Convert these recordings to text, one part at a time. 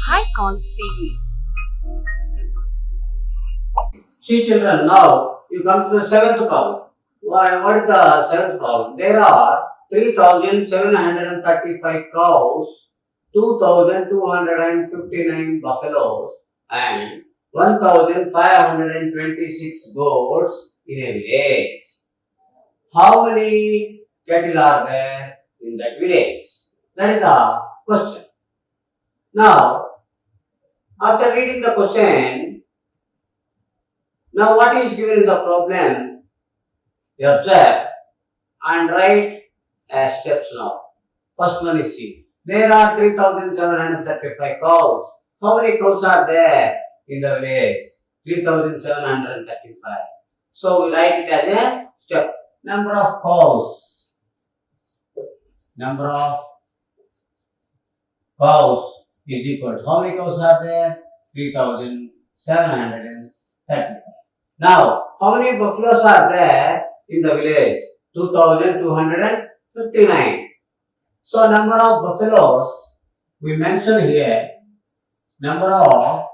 high call series. See children, now you come to the seventh problem. What is the seventh problem? There are 3,735 cows, 2,259 buffaloes, and 1,526 goats in a village. How many cattle are there in that village? That is the question. Now, after reading the question, now what is given in the problem? You observe and write as steps now. First one is C. There are 3,735 cows. How many cows are there in the village? 3,735. So we write it as a step. Number of cows. Number of cows is equal to how many cows are there? 3,735. Now, how many buffaloes are there in the village? 2,259. So, number of buffaloes we mention here. Number of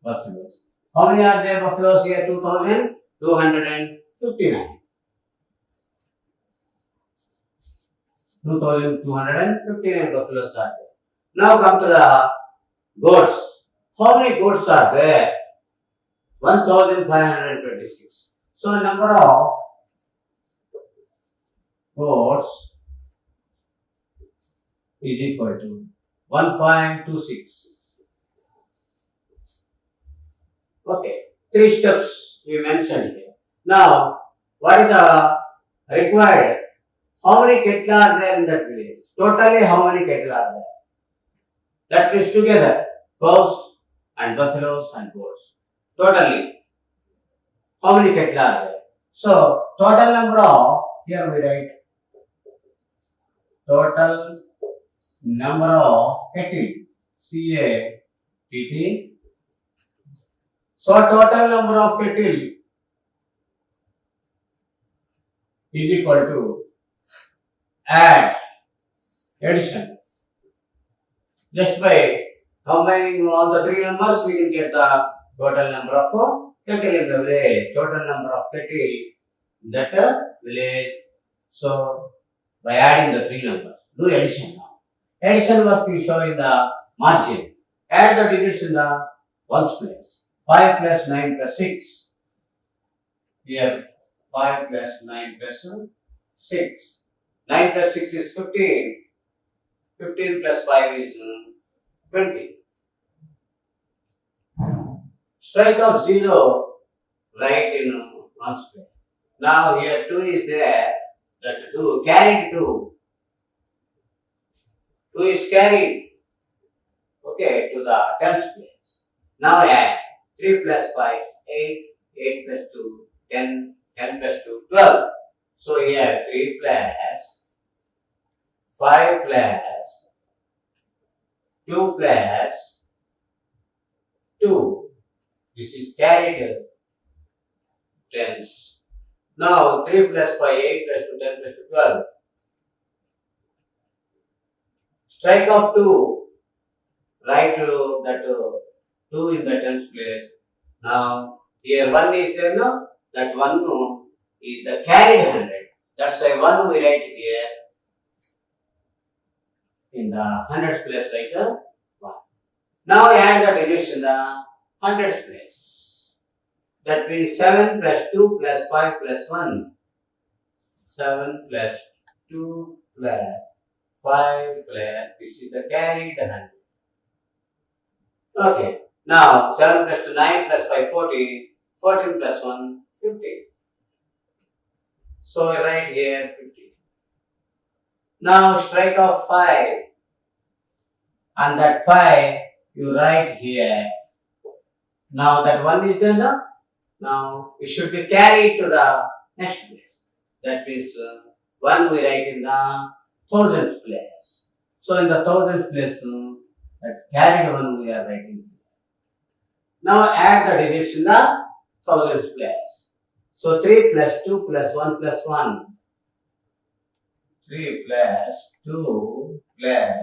buffaloes. How many are there buffaloes here? 2,259. 2,259 buffaloes are there. Now come to the goats. How many goats are there? 1,526. So number of goats is equal to 1526. Okay, three steps we mentioned here. Now, what is the required? How many cattle are there in that village? Totally, how many cattle are there? That means together, cows and buffaloes and goats. Totally, how many cattle are there? So, total number of, here we write, total number of cattle, C-A-T-T. So, total number of cattle is equal to addition. Just by combining all the three numbers, we can get the total number of cattle in the village. Total number of cattle in that village. So, by adding the three numbers, do addition now. Addition work we show in the margin. Add the digits in the ones place. 5 plus 9 plus 6. Here, 5 plus 9 plus 6. 9 plus 6 is 15. 15 plus 5 is 20. Strike of 0, write in ones place. Now here 2 is there. That 2, carried 2. 2 is carried. Okay, to the tens place. Now add 3 plus 5, 8. 8 plus 2, 10. 10 plus 2, 12. So here 3 plus 5 plus 2 plus 2. This is carried tens. Now 3 plus 5, 8 plus 2, 10 plus 2, 12. Strike of 2. Write that 2 in the tens place. Now here 1 is there, no? That 1 is the carried 100. That's why 1 we write here. In the hundreds place, write 1. Now add the digits in the hundreds place. That means 7 plus 2 plus 5 plus 1. 7 plus 2 plus 5 plus, this is the carried 100. Okay. Now 7 plus 2, 9 plus 5, 14. 14 plus 1, 15. So I write here 15. Now strike of 5. And that 5 you write here. Now that 1 is there, no? Now it should be carried to the next place. That is 1 we write in the thousands place. So in the thousands place, that carried 1 we are writing. Now add the digits in the thousands place. So 3 plus 2 plus 1 plus 1. 3 plus 2 plus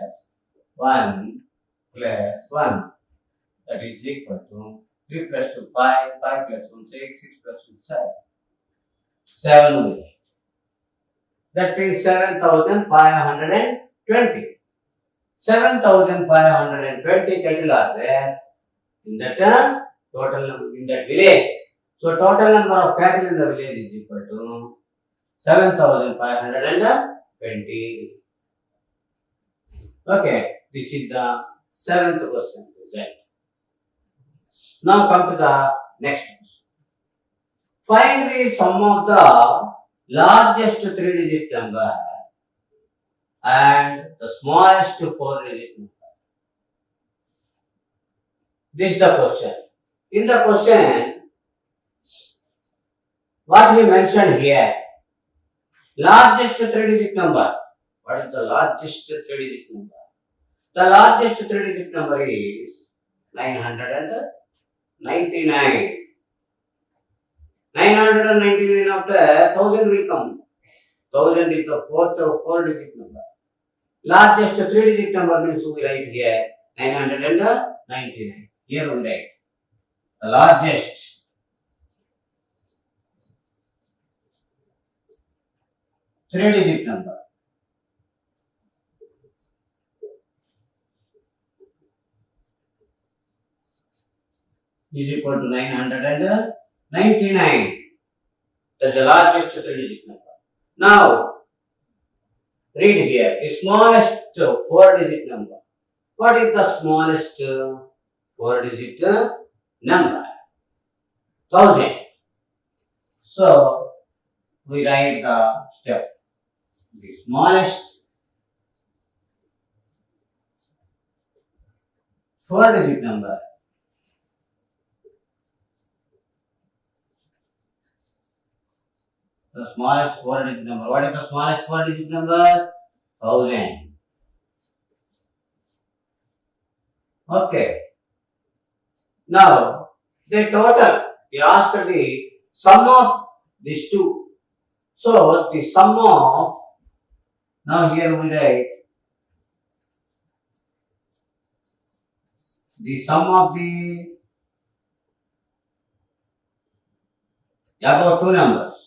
1 plus 1. That is equal to 3 plus 2, 5, 5 plus 1, 6, 6 plus 2, 7. 7 will. That means 7,520. 7,520 cattle are there in that total in that village. So total number of cattle in the village is equal to 7,520. Okay, this is the 7th question result. Now come to the next question. Find the sum of the largest 3-digit number and the smallest 4-digit number. This is the question. In the question, what he mentioned here, largest 3-digit number. What is the largest 3-digit number? The largest 3-digit number is 999. 999 after 1000 will come. 1000 is the fourth 4-digit number. Largest 3-digit number means we write here 999. Here we write the largest 3-digit number. Is equal to 999. That's the largest 3-digit number. Now, read here the smallest 4-digit number. What is the smallest 4-digit number? 1000. So, we write the steps. The smallest 4-digit number. The smallest 4-digit number. What is the smallest 4-digit number? 1000. Okay. Now, the total. We asked the sum of these two. So, the sum of, now here we write the sum of the above two numbers.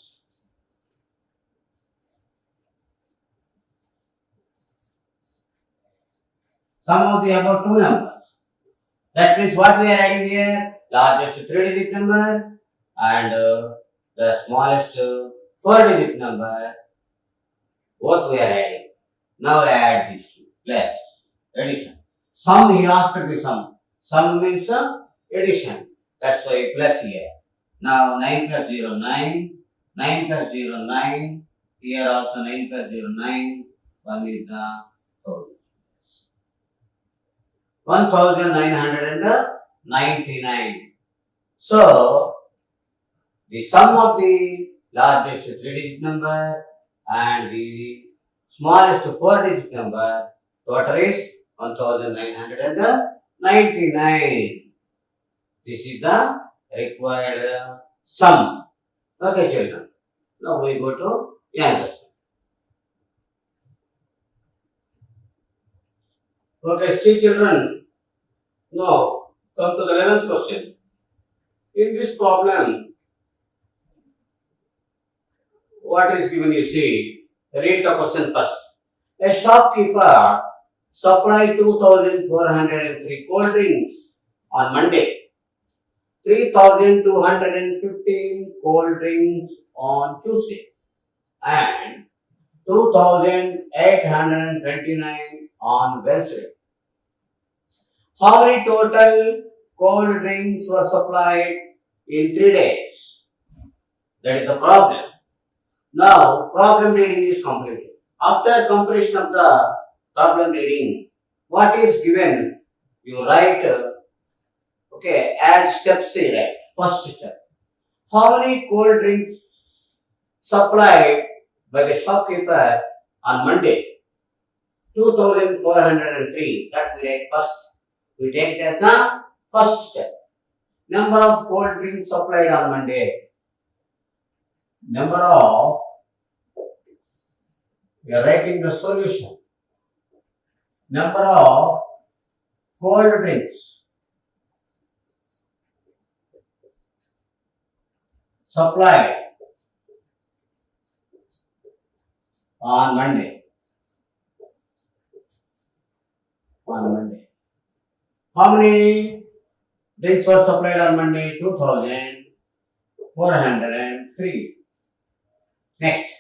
Sum of the above two numbers. That means what we are adding here? Largest 3-digit number and the smallest 4-digit number. Both we are adding. Now add these two. Plus addition. Sum, he asked the sum. Sum means addition. That's why plus here. Now 9 plus 0, 9. 9 plus 0, 9. Here also 9 plus 0, 9. 1 is the 1999. So, the sum of the largest 3-digit number and the smallest 4-digit number total is 1999. This is the required sum. Okay, children. Now we go to another. Okay, see children. Now come to the 11th question. In this problem, what is given? You see, read the question first. A shopkeeper supplied 2,403 cold drinks on Monday, 3,215 cold drinks on Tuesday, and 2,829 on Wednesday. How many total cold drinks were supplied in 3 days? That is the problem. Now, problem reading is completed. After completion of the problem reading, what is given? You write, as step C, right? First step. How many cold drinks supplied by the shopkeeper on Monday? 2,403. That we write first. We take that the first step. Number of cold drinks supplied on Monday. Number of We are writing the solution. Number of cold drinks supplied on Monday. How many drinks were supplied on Monday? 2,403. Next.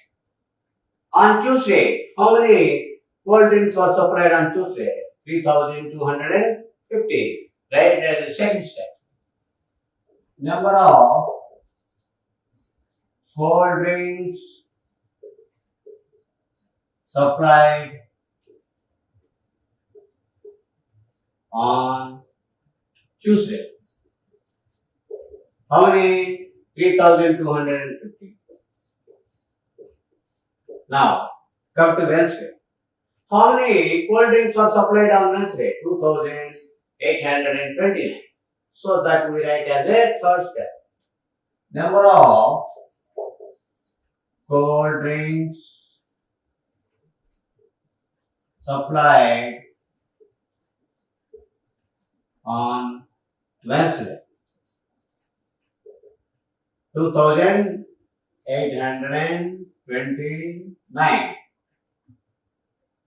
On Tuesday, how many cold drinks were supplied on Tuesday? 3,250. Right? That is the second step. Number of cold drinks supplied on Tuesday. How many? 3,250. Now, come to Wednesday. How many cold drinks are supplied on Wednesday? 2,829. So that we write as a third step. Number of cold drinks supplied on Wednesday. 2,829.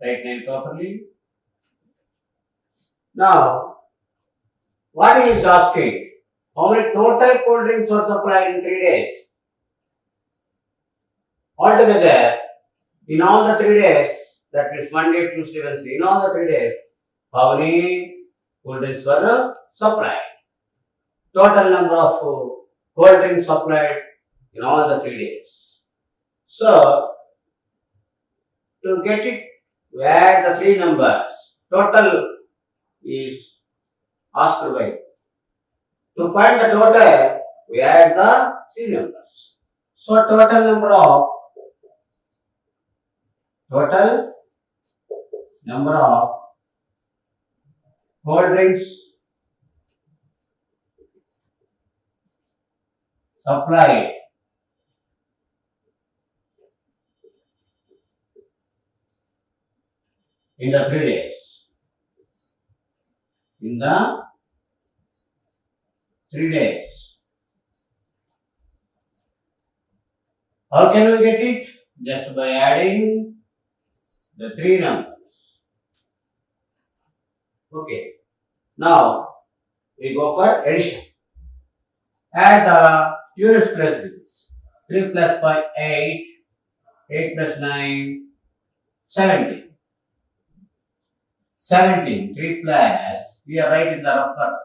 Write 9 properly. Now, what he is asking? How many total cold drinks were supplied in 3 days? Altogether, in all the 3 days, that is Monday, Tuesday, Wednesday, in all the 3 days, how many cold drinks were supplied? Total number of cold drinks supplied in all the 3 days. So, to get it, we add the 3 numbers. Total is asked by. To find the total, we add the 3 numbers. So, total number of cold drinks supplied in the 3 days. In the 3 days. How can we get it? Just by adding the 3 numbers. Okay. Now, we go for addition. Add the units plus digits. 3 plus 5, 8. 8 plus 9, 17. 17. 3 plus, we are writing the rougher.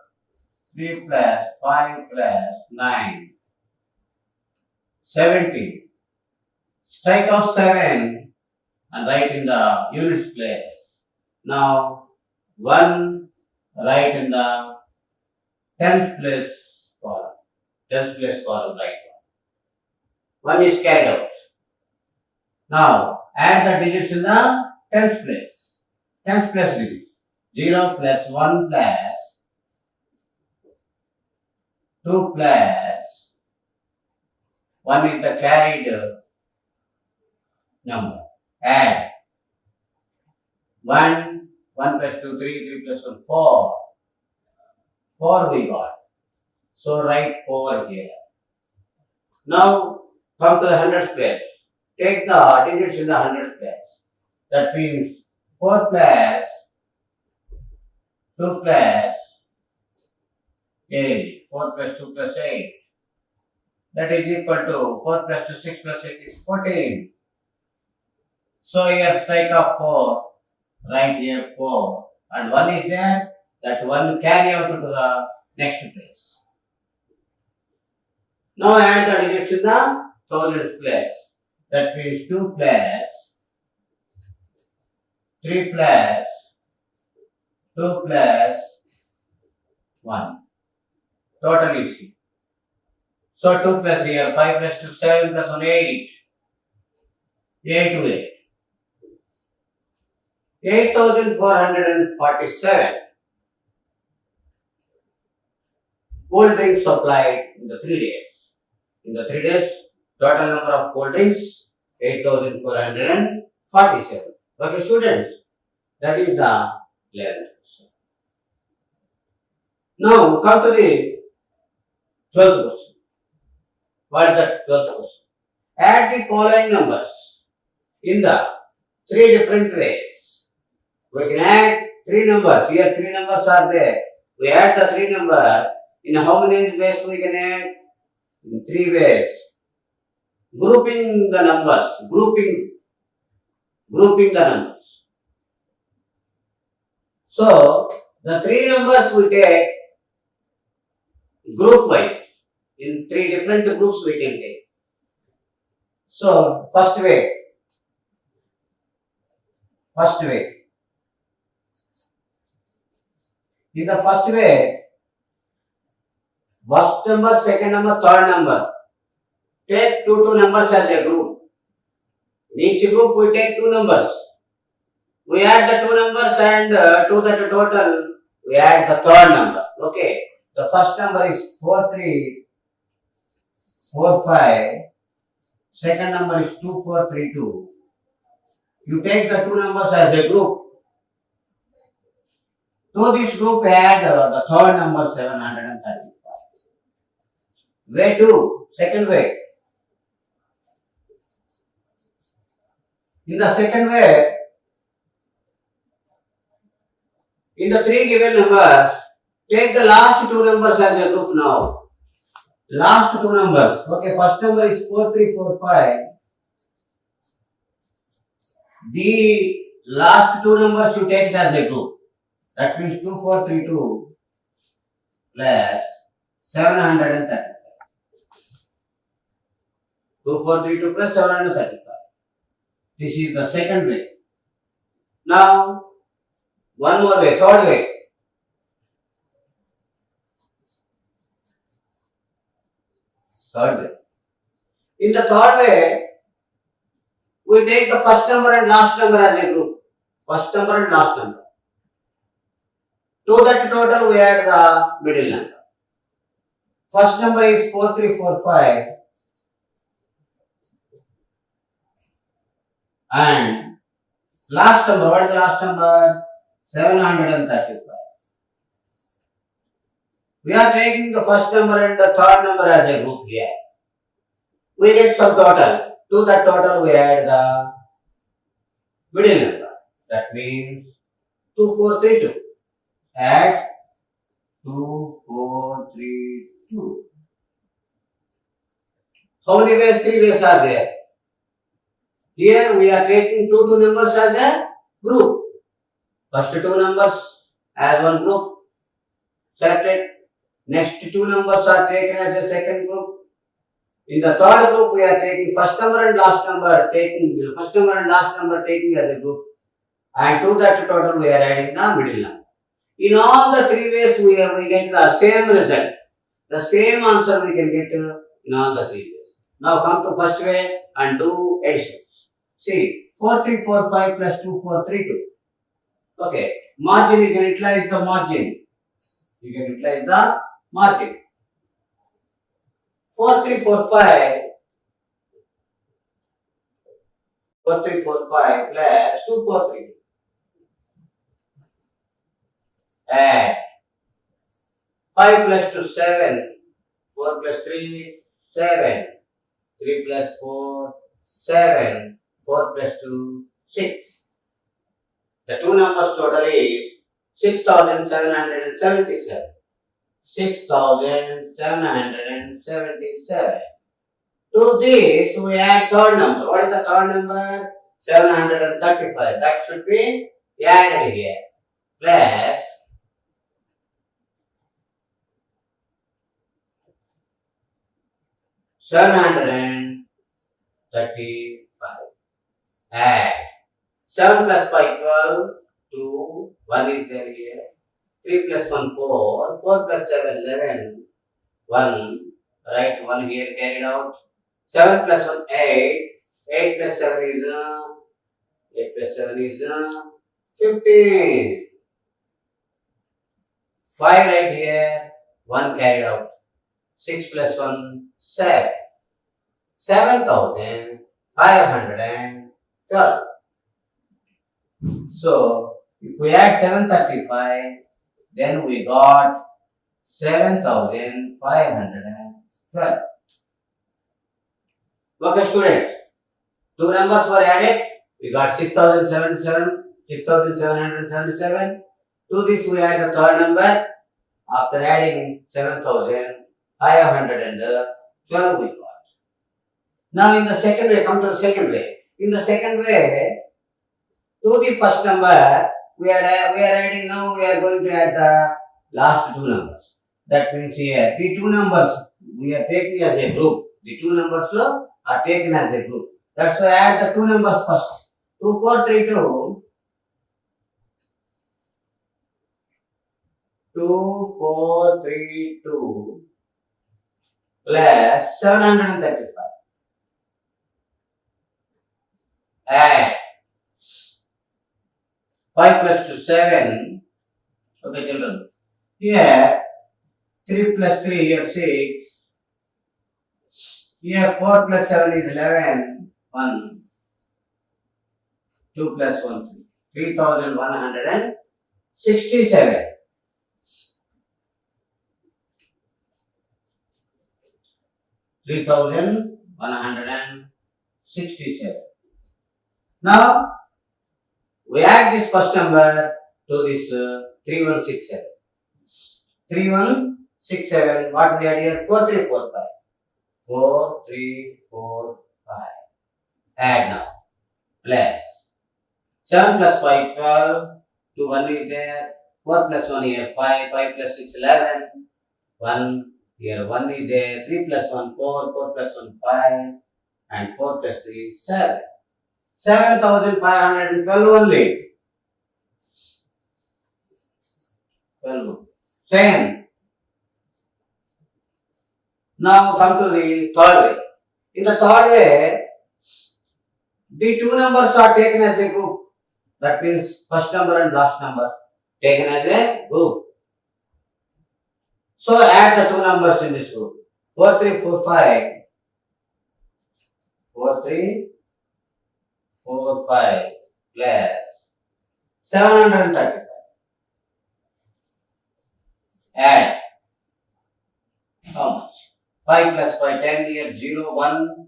3 plus 5 plus 9. 17. Strike off 7 and write in the units place. Now, 1 write in the tens place column. Tens place column right. 1 is carried out. Now, add the digits in the tens place. Tens place digits. 0 plus 1 plus 2 plus 1 is the carried number. Add 1 plus 2, 3 plus 1, 4. 4 we got. So write 4 here. Now come to the hundreds place. Take the digits in the hundreds place. That means 4 plus 2 plus 8. 4 plus 2 plus 8. That is equal to 4 plus 2, 6 plus 8 is 14. So here strike off 4. Write here 4. And 1 is there. That 1 carry out to the next place. Now add the digits in the thousands place. That means 2 plus 3 plus 2 plus 1. Total is here. So 2 plus here, 5 plus 2, 7 plus 1, 8. 8 to 8. 8,447 cold drinks supplied in the 3 days. In the 3 days, total number of cold drinks 8,447. 47. Okay, students, that is the 11th question. Now come to the 12th question. What is the 12th question? Add the following numbers in the three different ways. We can add three numbers. Here three numbers are there. We add the three numbers. In how many ways we can add? In three ways. Grouping the numbers. Grouping the numbers. So the three numbers we take group wise. In three different groups we can take. So first way. In the first way, first number, second number, third number. Take two numbers as a group. In each group we take two numbers. We add the two numbers and to that total we add the third number. Okay. The first number is 4345. Second number is 2432. You take the two numbers as a group. To this group add the third number 735. Way 2. Second way. In the second way, in the three given numbers, take the last two numbers as a group now. Last two numbers. Okay, first number is 4345. The last two numbers you take as a group. That means 2432 plus 735. 2432 plus 735. This is the second way. Now, one more way, third way. In the third way, we take the first number and last number as a group. First number and last number. To that total, we add the middle number. First number is 4345. And last number, what is the last number? 735. We are taking the first number and the third number as a group here. We get some total. To that total, we add the middle number. That means 2432. Add 2432. How many ways? Three ways are there. Here we are taking two numbers as a group. First two numbers as one group. Separate. Next two numbers are taken as a second group. In the third group, we are taking first number and last number taking as a group. And to that total, we are adding the middle number. In all the three ways, we get the same result. The same answer we can get in all the three ways. Now come to first way and do additions. See, 4345 plus 2432. Okay, margin, you can utilize the margin. 4345 plus 2432. Add 5 plus 2, 7. 4 plus 3, 7. 3 plus 4, 7. 4 plus 2, 6. The two numbers total is 6,777. 6,777. To this, we add third number. What is the third number? 735. That should be added here. Plus 735. Add 7 plus 5, 12. 2. 1 is there here. 3 plus 1, 4. 4 plus 7, 11. 1. Right, 1 here carried out. 7 plus 1, 8. 8 plus 7 is 15. 5 right here. 1 carried out. 6 plus 1, 7. 7,512. So if we add 735, then we got 7,512. Okay, students. Two numbers were added. We got 6,777. To this we add the third number. After adding 7,512 we got. Now in the second way, come to the second way. In the second way, to the first number, we are adding now, we are going to add the last two numbers. That means here, the two numbers we are taking as a group. The two numbers are taken as a group. That's why add the two numbers first. 2432 plus 735. Add 5 plus 2, 7. Okay, children. Here 3 plus 3, here 6. Here 4 plus 7 is 11. 1. 2 plus 1, 3. 3,167. Now we add this first number to this 3167. 3167. What we add here? 4345. 4345. Add now. Plus 7 plus 5, 12. 2, 1 is there. 4 plus 1 here, 5. 5 plus 6, 11. 1 here, 1 is there. 3 plus 1, 4. 4 plus 1, 5. And 4 plus 3, 7. 7,512 only. 12. Same. Now come to the third way. In the third way, the two numbers are taken as a group. That means first number and last number taken as a group. So add the two numbers in this group. 4345. 4345 plus 735. Add how much? 5 plus 5, 10 here, 0, 1.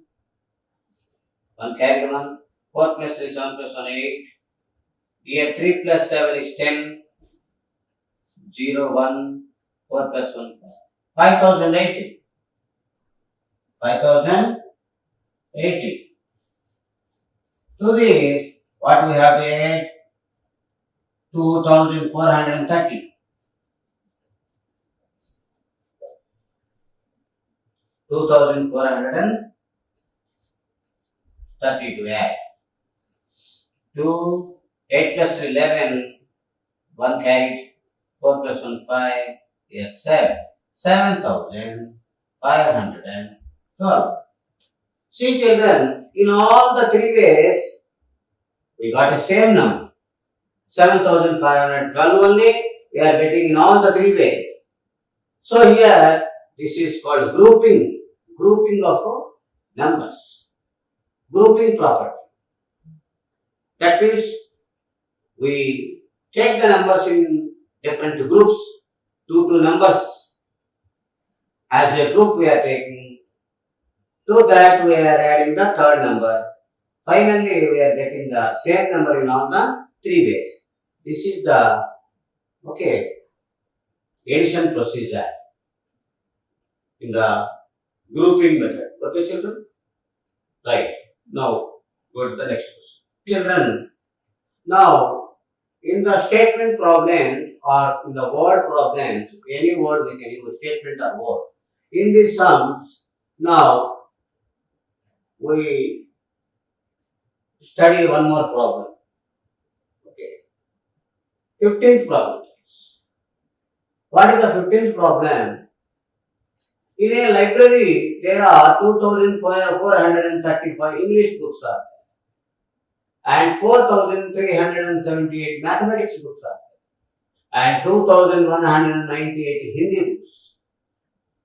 1 carry 1. 4 plus 3, 7 plus 1, 8. Here 3 plus 7 is 10. 0, 1. 4 plus 1, 5,080. 5,080. To this, what we have to add? 2,430. 2,430 to add. 2, 8 plus 3, 11. 1 carried. 4 plus 1, 5. Here 7. 7,512. See children, in all the three ways, we got the same number. 7,512 only, we are getting in all the three ways. So here, this is called grouping. Grouping of numbers. Grouping property. That means, we take the numbers in different groups. Two numbers as a group we are taking. To that we are adding the third number. Finally, we are getting the same number in all the three ways. This is the addition procedure in the grouping method. Okay, children? Right. Now, go to the next question. Children, now in the statement problem or in the word problems, any word we can use statement or word. In these sums, now we study one more problem. Okay. 15th problem. What is the 15th problem? In a library, there are 2,435 English books are there, and 4,378 mathematics books are there, and 2,198 Hindi books.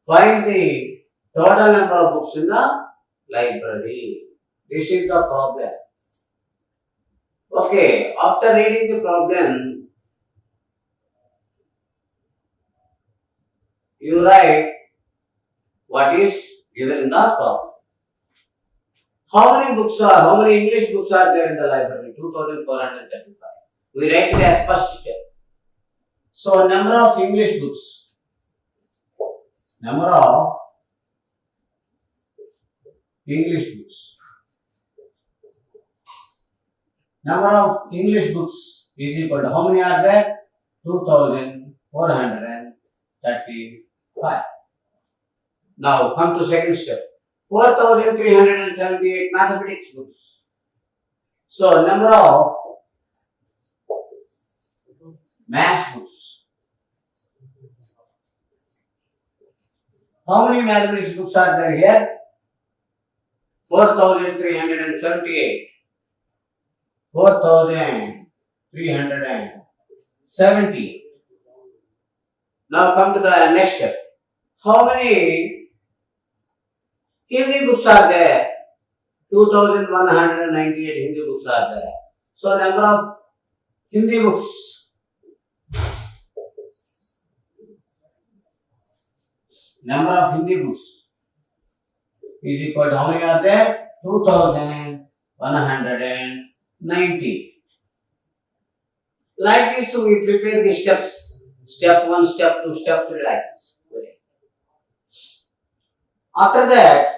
Find the total number of books in the library. This is the problem. Okay, after reading the problem, you write what is given in the problem. How many English books are there in the library? 2435. We write it as first step. So, number of English books. Number of English books. Number of English books is equal to how many are there? 2435. Now come to second step. 4378 mathematics books. So number of math books. How many mathematics books are there here? 4378. 4370. Now come to the next step. How many Hindi books are there? 2198 Hindi books are there. So number of Hindi books. Number of Hindi books is equal to how many are there? 2190. Like this, we prepare the steps. Step 1, step 2, step 3, like this. After that,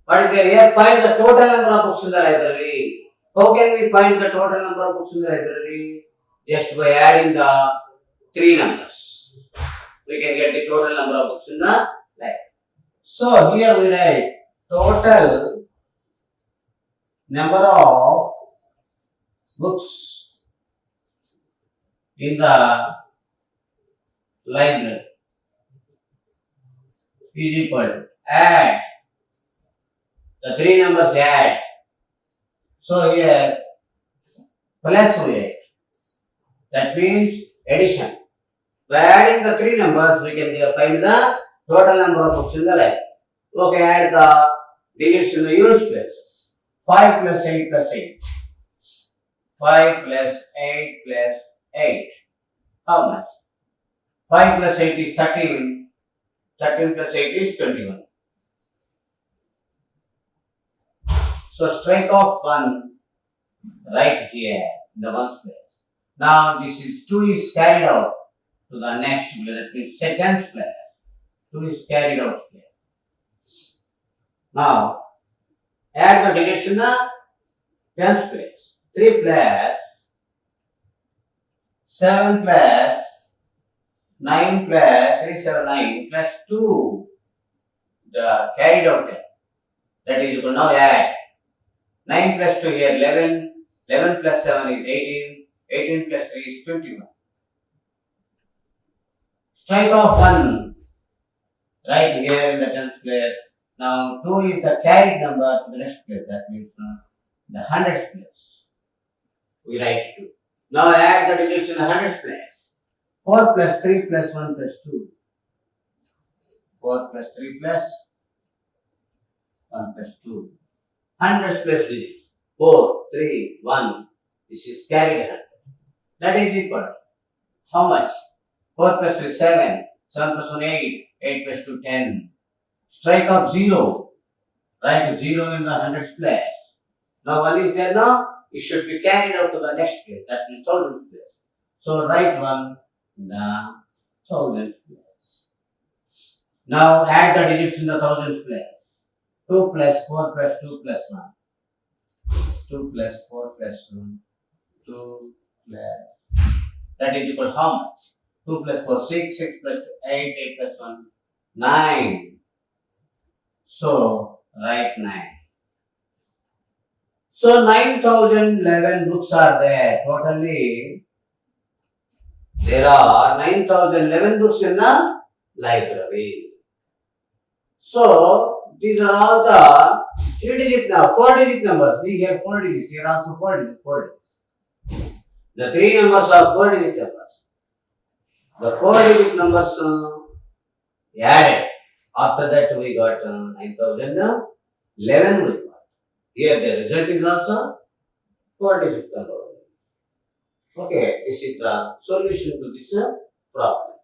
what is there here? Find the total number of books in the library. How can we find the total number of books in the library? Just by adding the 3 numbers. We can get the total number of books in the library. So here we write total number of books in the library is equal to add the 3 numbers add. So here plus we write. That means addition. By adding the 3 numbers, we can find the total number of books in the library. Okay, add the digits in the units places. 5 plus 8 plus 8. 5 plus 8 plus 8. How much? 5 plus 8 is 13. 13 plus 8 is 21. So strike off 1 right here in the ones place. Now this is 2 is carried out to the next place. That means tens place. 2 is carried out here. Now add the digits in the tens place. 3 plus 7 plus 9 plus 3, 7, 9 plus 2. The carried out there. That is equal. Now add 9 plus 2 here 11. 11 plus 7 is 18. 18 plus 3 is 21. Strike off 1 right here in the tens place. Now 2 is the carried number to the next place. That means the hundreds place. We write 2. Now add the digits in the hundreds place. 4 plus 3 plus 1 plus 2. 4 plus 3 plus 1 plus 2. Hundreds place digits. 4, 3, 1. This is carried 100. That is equal to how much? 4 plus 3 is 7. 7 plus 1 8. 8 plus 2 10. Strike off 0. Write 0 in the hundreds place. Now 1 is there now. It should be carried out to the next place. That means thousands place. So write 1 in the thousands place. Now add the digits in the thousands place. 2 plus 4 plus 2 plus 1. 2 plus 4 plus 1. 2 plus. That is equal to how much? 2 plus 4 6. 6 plus 2 8. 8 plus 1 9. So write 9. So 9011 books are there. Totally there are 9011 books in the library. So these are all the 3-digit now, 4-digit numbers. We have 4 digits. Here also 4 digits. 4 digits. The 3 numbers are 4-digit numbers. The 4-digit numbers added. After that we got 9011 we got. Here the result is also 4-digit number. Okay, this is the solution to this problem.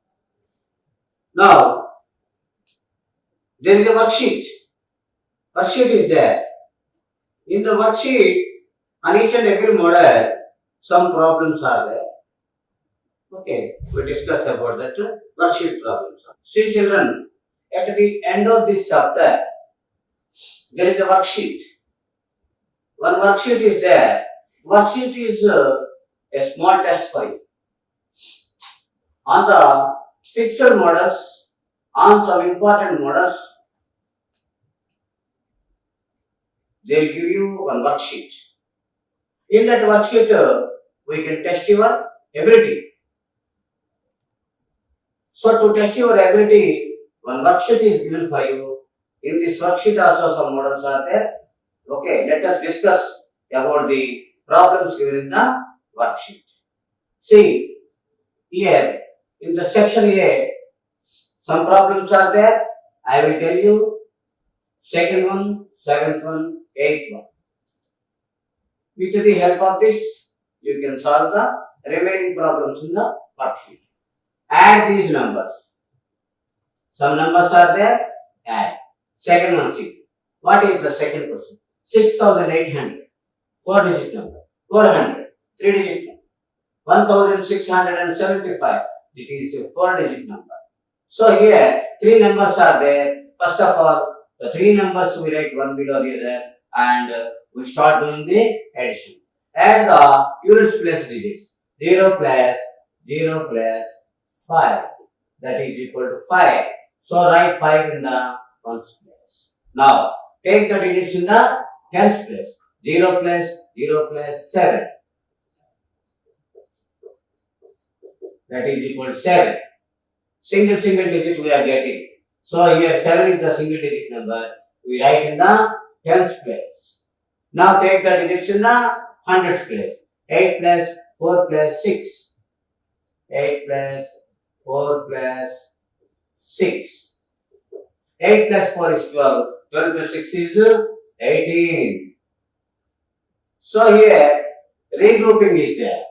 Now, there is a worksheet. Worksheet is there. In the worksheet, on each and every model, some problems are there. Okay, we discuss about that worksheet problems. See children, at the end of this chapter, there is a worksheet. One worksheet is there. Worksheet is a small test for you. On the fixed models, on some important models, they will give you one worksheet. In that worksheet, we can test your ability. So to test your ability, one worksheet is given for you. In this worksheet also some models are there. Okay, let us discuss about the problems given in the worksheet. See, here in the section A, some problems are there. I will tell you second one, seventh one, eighth one. With the help of this, you can solve the remaining problems in the worksheet. Add these numbers. Some numbers are there. Add. Second one, see. What is the second question? 6,800. 4-digit number. 400. 3-digit number. 1,675. It is a 4-digit number. So here, 3 numbers are there. First of all, the 3 numbers we write one below the other and we start doing the addition. Add the units place digits. 0 plus 0 plus 5. That is equal to 5. So write 5 in the ones place. Now, take the digits in the tens place. 0 plus 0 plus 7. That is equal to 7. Single digit we are getting. So here 7 is the single digit number. We write in the tens place. Now take the digits in the hundreds place. 8 plus 4 plus 6. 8 plus 4 plus 6. 8 plus 4 is 12. 12 plus 6 is 18. So here regrouping is there.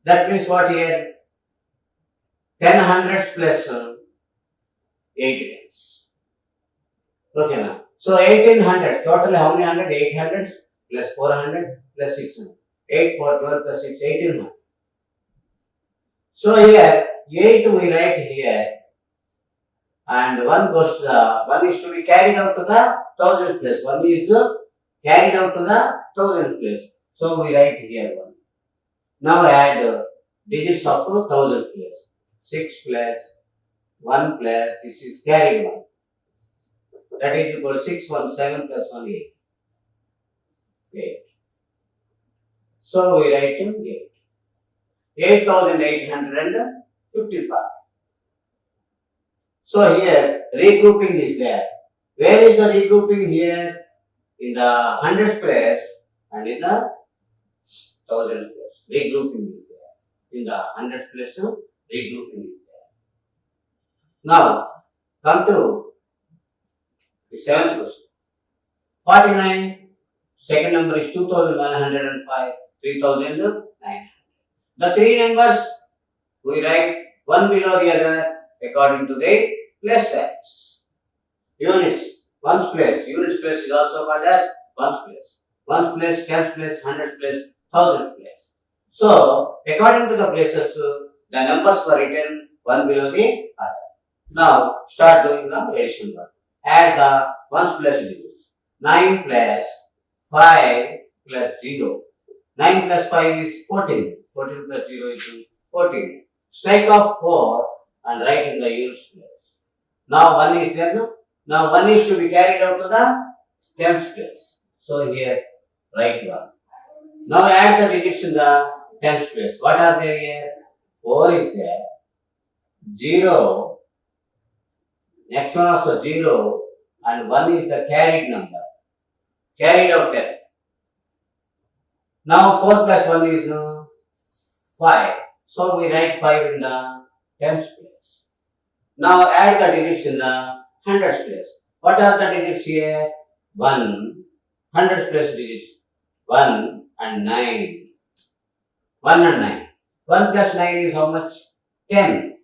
That means what here? 10 hundreds plus 8 tens. Okay now. So 1800. Total how many hundred? 800 plus 400 plus 600. 8 4 12 plus 6 1800. So here 8 we write here and 1 goes to the 1 is to be carried out to the thousands place. 1 is carried out to the thousands place. So we write here 1. Now add digits of thousands place. 6 plus 1 plus this is carried 1. That is equal to 6 1 7 plus 1 8. 8. So we write 8. 8,855. So here regrouping is there. Where is the regrouping here? In the hundreds place and in the thousands place. Regrouping is there. In the hundreds place, regrouping is there. Now come to the 7th question. 49. Second number is 2,105. 3,900. The 3 numbers we write one below the other according to the place values. Units. Ones place. Units place is also called as ones place. Ones place, tens place, hundreds place, thousands place. So according to the places, the numbers were written one below the other. Now start doing the addition work. Add the ones place digits. 9 plus 5 plus 0. 9 plus 5 is 14. 14 plus 0 is 14. Strike off 4 and write in the units place. Now 1 is there, no? Now 1 is to be carried out to the tens place. So here write 1. Now add the digits in the tens place. What are there here? 4 is there. 0. Next one also 0 and 1 is the carried number. Carried out 10. Now 4 plus 1 is 5. So we write 5 in the tens place. Now add the digits in the hundreds place. What are the digits here? 1. Hundreds place digits. 1 and 9. 1 and 9. 1 plus 9 is how much? 10.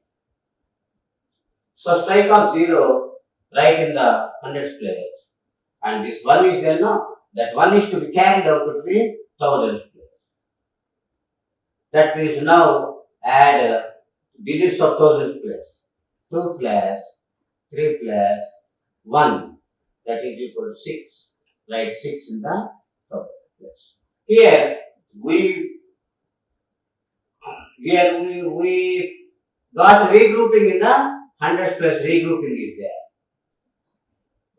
So strike off 0 right in the hundreds place. And this 1 is there now. That 1 is to be carried out to the thousands place. That means now add digits of thousands place. 2 plus 3 plus 1. That is equal to 6. Write 6 in the thousands place. Here we got regrouping in the hundreds place. Regrouping is there.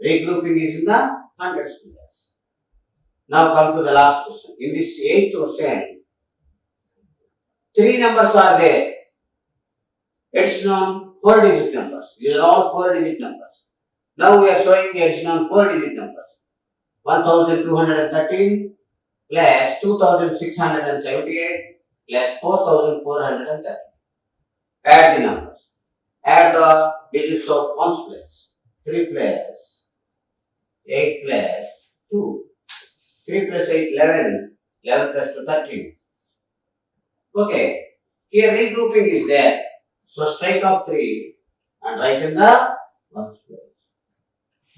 Regrouping is in the hundreds place. Now come to the last question. In this 8th question, 3 numbers are there. Addition on 4-digit numbers. These are all 4-digit numbers. Now we are showing the addition on 4-digit numbers. 1213 plus 2678 plus 4430. Add the numbers. Add the digits of ones place. 3 plus 8 plus 2. 3 plus 8, 11. 11 plus 2, 13. Okay. Here regrouping is there. So strike off 3 and write in the ones place.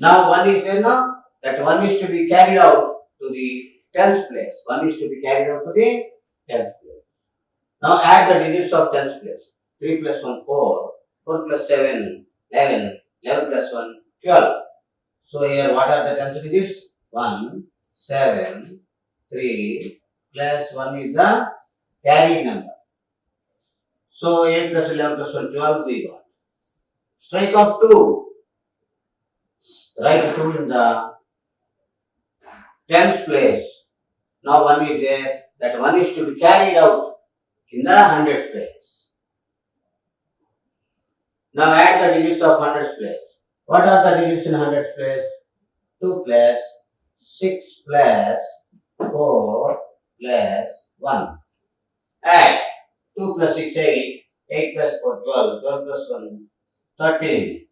Now 1 is there now. That 1 is to be carried out to the tens place. 1 is to be carried out to the tens place. Now add the digits of tens place. 3 plus 1, 4. 4 plus 7, 11. 11 plus 1, 12. So here what are the tens digits? 1, 7, 3 plus 1 is the carried number. So 8 plus 11 plus 1, 12 we got. Strike off 2. Write 2 in the tens place. Now 1 is there. That 1 is to be carried out in the hundreds place. Now add the digits of hundreds place. What are the digits in hundreds place? 2 plus 6 plus 4 plus 1. Add 2 plus 6, 8. 8 plus 4, 12. 12 plus 1, 13.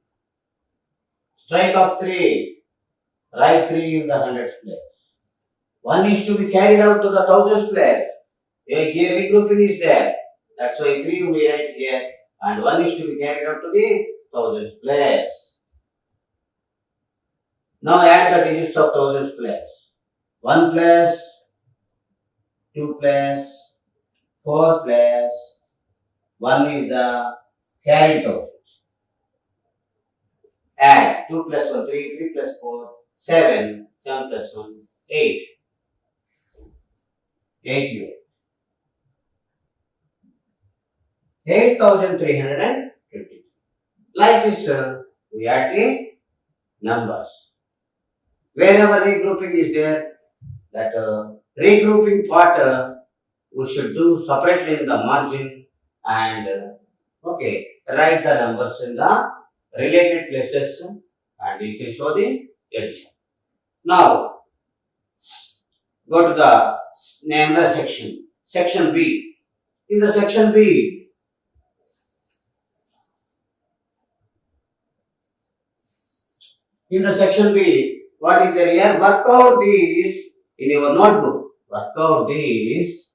Strike off 3. Write 3 in the hundreds place. 1 is to be carried out to the thousands place. Here regrouping is there. That's why 3 we write here. And 1 is to be carried out to the thousands place. Now add the digits of thousands place. 1 plus 2 plus 4 plus 1 is the carried thousands. Add 2 plus 1, 3, 3 plus 4, 7, 7 plus 1, 8. 8 here. 8,350. Like this, we add the numbers. Wherever regrouping is there, that regrouping part we should do separately in the margin and write the numbers in the related places and you can show the addition. Now, go to the another section. Section B. In the section B, what is there here? Work out these in your notebook. Work out these.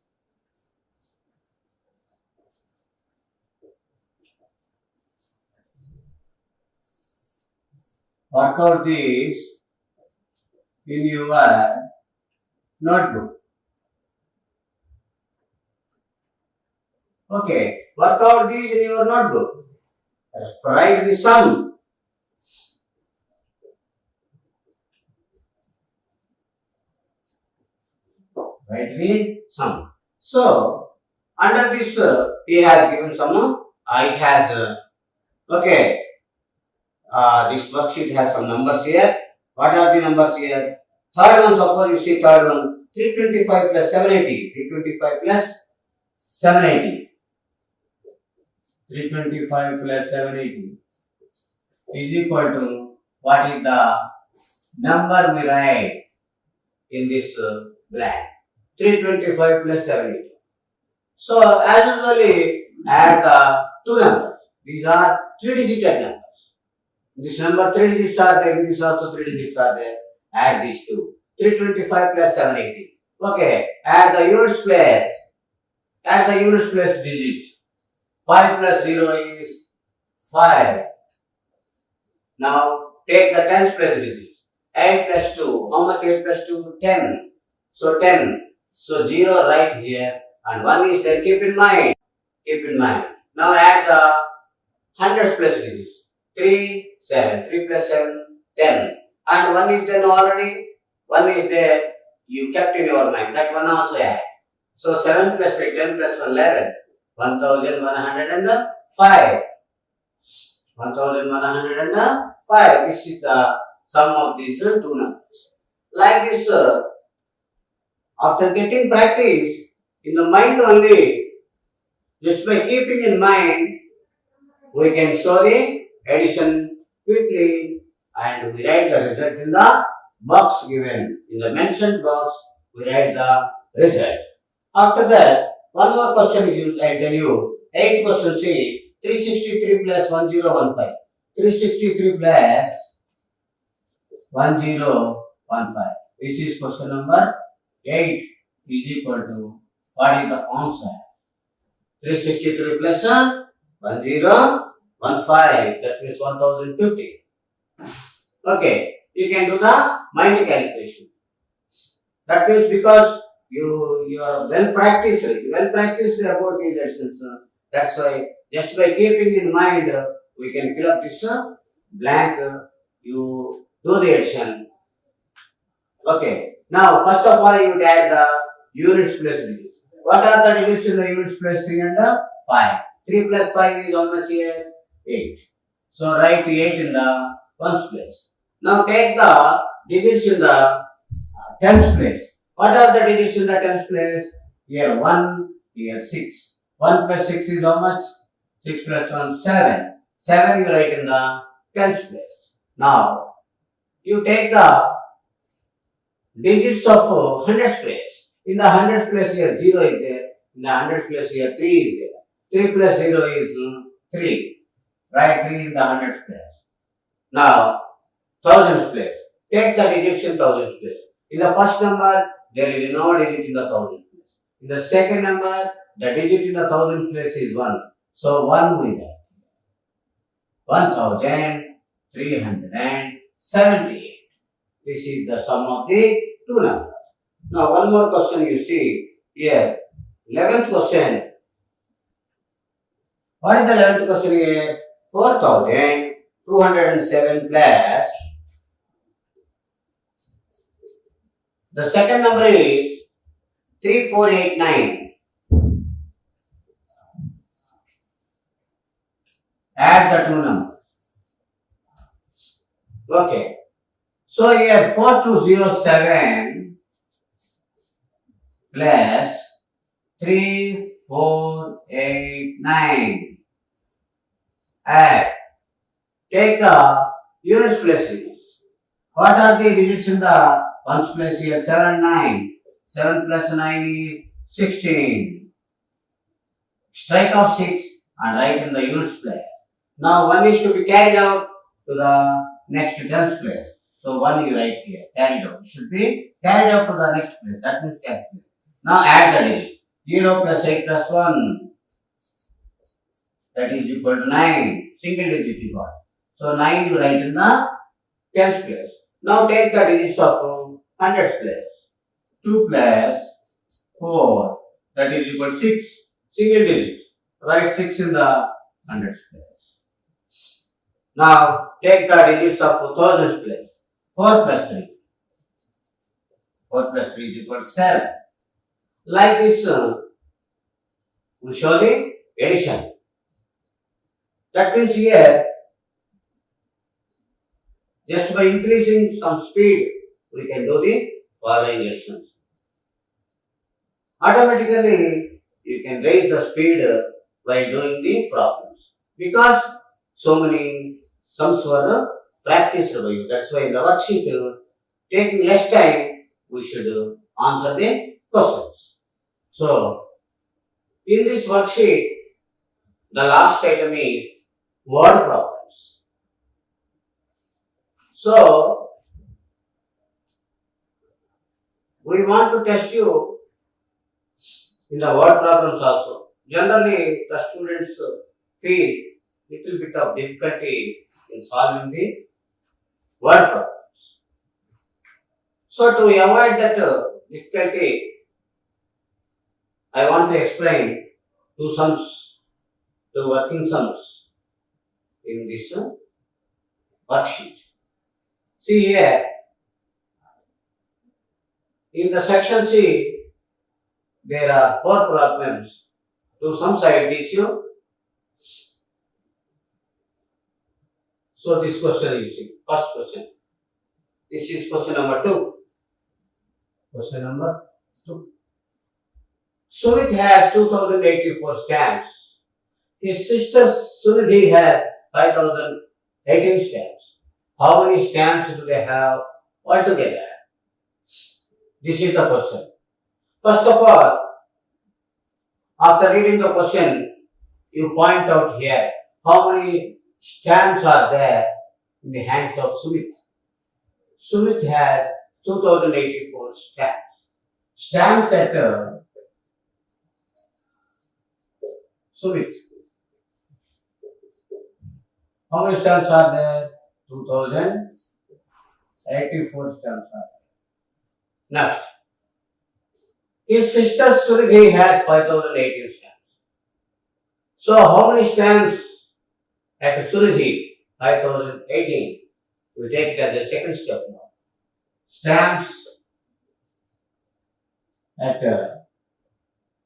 Work out these in your notebook. Okay, work out these in your notebook. Write the sum. Write the sum. So, under this, he has given some, it has, this worksheet has some numbers here. What are the numbers here? Third one, suppose you see third one, 325 plus 780. 325 plus 780. 325 plus 780 is equal to, what is the number we write in this blank? 325 plus 780. So, as usually, add the two numbers. These are 3-digit numbers. This number 3 digits are there, this also 3 digits are there. Add these two. 325 plus 780. Okay, add the units place. Add the units place digits. 5 plus 0 is 5. Now take the tens place digits. 8 plus 2. How much 8 plus 2? 10. So 10. So 0 right here and 1 is there. Keep in mind. Keep in mind. Now add the hundreds place digits. 3, 7. 3 plus 7, 10. And 1 is there already. 1 is there. You kept in your mind. That one also add. So 7 plus 3, 10 plus 1, 11. 1105. 1105. This is the sum of these two numbers. Like this, after getting practice, in the mind only, just by keeping in mind, we can show the addition quickly and we write the result in the box given. In the mentioned box, we write the result. After that, one more question is used, I tell you. 8th question, see, 363 plus 1015. 363 plus 1015. This is question number 8 is equal to, what is the answer? 363 plus 1015, that means 1050. Okay, you can do the mind calculation. That means because you are well practiced about these additions. That's why just by keeping in mind, we can fill up this blank. You do the addition. Okay. Now, first of all, you would add the units plus digits. What are the digits in the units place 3 and 5? 3 plus 5 is how much here? 8. So write 8 in the ones place. Now take the digits in the tens place. What are the digits in the tens place? Here 1, here 6. 1 plus 6 is how much? 6 plus 1, 7. 7 you write in the tens place. Now, you take the digits of hundreds place. In the hundreds place here 0 is there. In the hundreds place here 3 is there. 3 plus 0 is 3. Write 3 in the hundreds place. Now, thousands place. Take the digits in thousands place. In the first number, there is no digit in the thousands place. In the second number, the digit in the thousands place is 1. So 1 we get. 1378. This is the sum of the two numbers. Now one more question you see here. 11th question. What is the 11th question here? 4207 plus. The second number is 3489. Add the two numbers. Okay. So here 4207 plus 3489. Add. Take the units place digits. What are the digits in the ones place here? 7 and 9. 7 plus 9 is 16. Strike off 6 and write in the units place. Now 1 is to be carried out to the next tens place. So 1 you write here. Carried out. Should be carried out to the next place. That means carried out. Now add the digits. 0 plus 8 plus 1. That is equal to 9. Single digit you got. So 9 you write in the tens place. Now take the digits of hundreds place. 2 plus 4. That is equal to 6. Single digit. Write 6 in the hundreds place. Now take the digits of thousands place. 4 plus 3. 4 plus 3 is equal to 7. Like this, we show the addition. That means here, just by increasing some speed, we can do the following additions. Automatically, you can raise the speed while doing the problems. Because so many sums were practiced by you. That's why in the worksheet, taking less time, we should answer the questions. So, in this worksheet, the last item is word problems. So, we want to test you in the word problems also. Generally, the students feel little bit of difficulty in solving the word problems. So to avoid that difficulty, I want to explain two sums, two working sums in this worksheet. See here, in the section C, there are 4 problems. Two sums I will teach you. So this question you see, first question. This is question number 2. Question number 2. Sumit has 2084 stamps. His sister Sunidhi has 5018 stamps. How many stamps do they have altogether? This is the question. First of all, after reading the question, you point out here how many stamps are there in the hands of Sumit. Sumit has 2084 stamps. Stamps at Sumit. How many stamps are there? 2084 stamps are there. Next. His sister Surabhi has 5018 stamps. So how many stamps at Surabhi? 5018. We take it as the second step now. Stamps at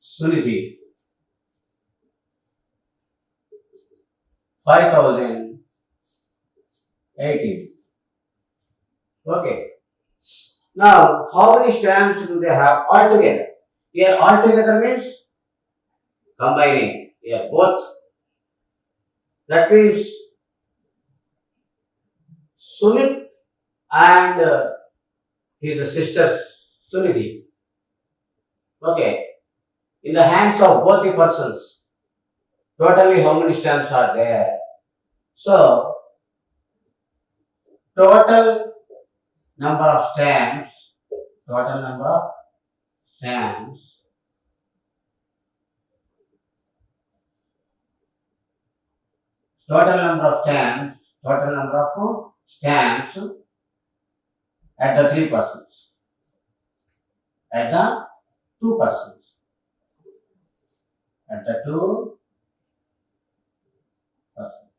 Surabhi. 5018. Okay. Now, how many stamps do they have altogether? Here, altogether means combining. Here, both. That means Sumit and his sister Sunidhi. Okay. In the hands of both the persons, totally how many stamps are there? So, total number of stamps, total number of stamps at the 3 persons, at the 2 persons, at the 2 persons.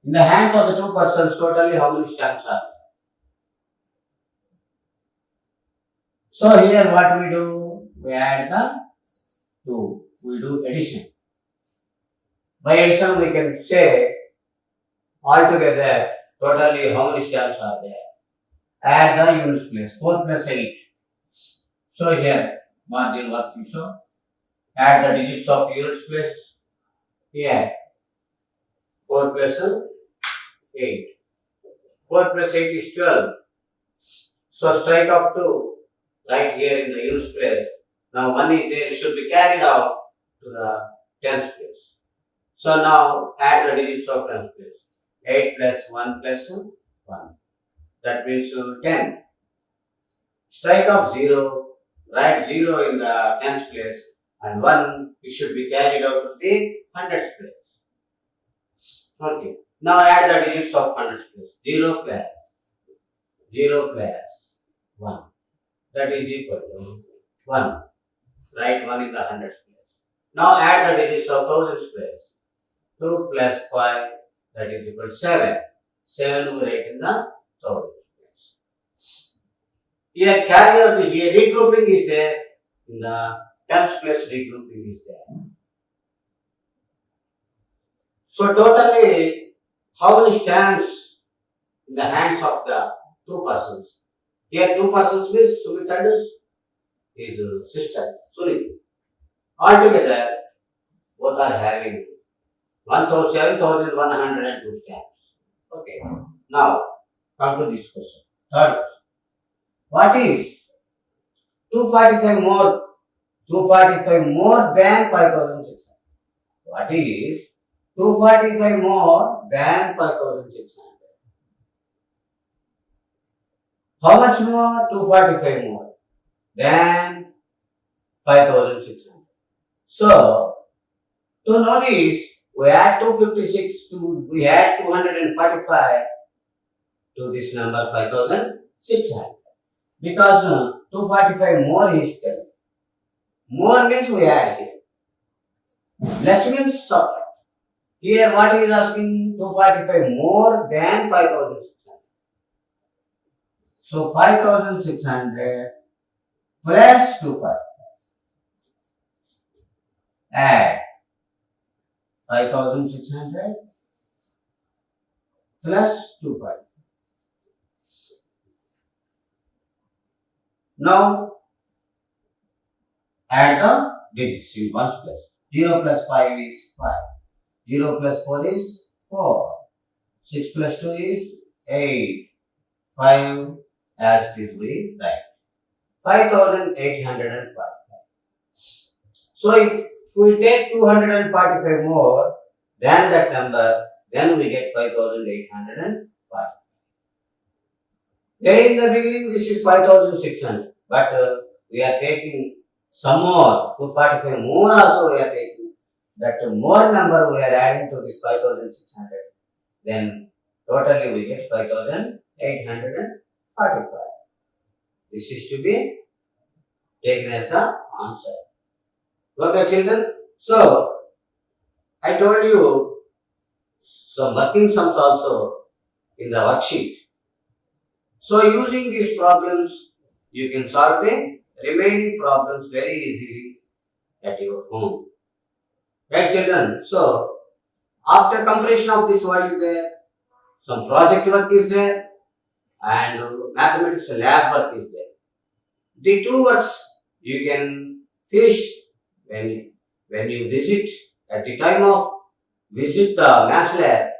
In the hands of the 2 persons, totally how many stamps are there? So here what we do? We add the 2. We do addition. By addition we can say altogether totally how many stamps are there? Add the units place. 4 plus 8. So here margin work we show. Add the digits of units place. Here 4 plus 8. 4 plus 8 is 12. So strike up 2 right here in the units place. Now 1 is there, should be carried out to the tens place. So now add the digits of tens place. 8 plus 1 plus 1. That means 10. Strike up 0. Write 0 in the tens place. And 1 it should be carried out to the hundreds place. Okay. Now add the digits of hundreds place. 0 plus 1. That is equal to 1. Write 1 in the hundreds place. Now add the digits of thousands place. 2 plus 5, that is equal to 7. 7 we write in the thousands place. Here carry out is here, regrouping is there. In the tens place regrouping is there. So totally how many stamps in the hands of the 2 persons? Here 2 persons means Sumit and his sister Sunidhi. Altogether both are having 7,102 stamps. Okay. Now come to this question. Third question. What is 245 more than 5,600? What is 245 more than 5,600? How much more? 245 more than 5600. So, to know this, we add 256 to, we add 245 to this number 5600. Because 245 more is 10. More means we add here. Less means subtract. Here what he is asking? 245 more than 5600. So 5600 plus 245. Add 5600 plus 245. Now add the digits in ones place. 0 plus 5 is 5. 0 plus 4 is 4. 6 plus 2 is 8. 5 as it is we write. 5845. So if we take 245 more than that number, then we get 5845. There in the beginning this is 5600, but we are taking some more, 245 more also we are taking. That more number we are adding to this 5600, then totally we get 5845. This is to be taken as the answer. Okay children, so I told you some working sums also in the worksheet. So using these problems, you can solve the remaining problems very easily at your home. Right children? So after completion of this, what is there? Some project work is there and mathematics lab work is there. The two works you can finish when you visit, at the time of visit the math lab.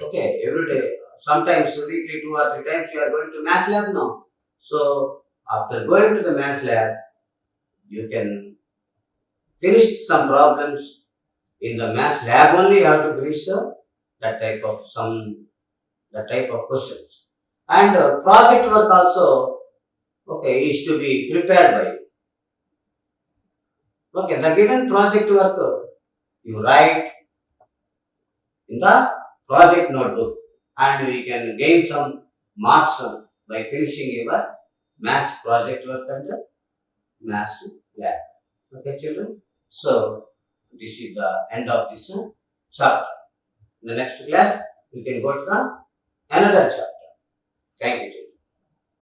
Okay, every day. Sometimes weekly 2 or 3 times you are going to math lab now. So after going to the math lab, you can finish some problems in the math lab only. You have to finish that type of questions. And project work also, okay, is to be prepared by you. Okay, the given project work you write in the project notebook, and you can gain some marks by finishing your maths project work and the maths lab. Okay, children. So this is the end of this chapter. In the next class, we can go to the another chapter. Thank you, children.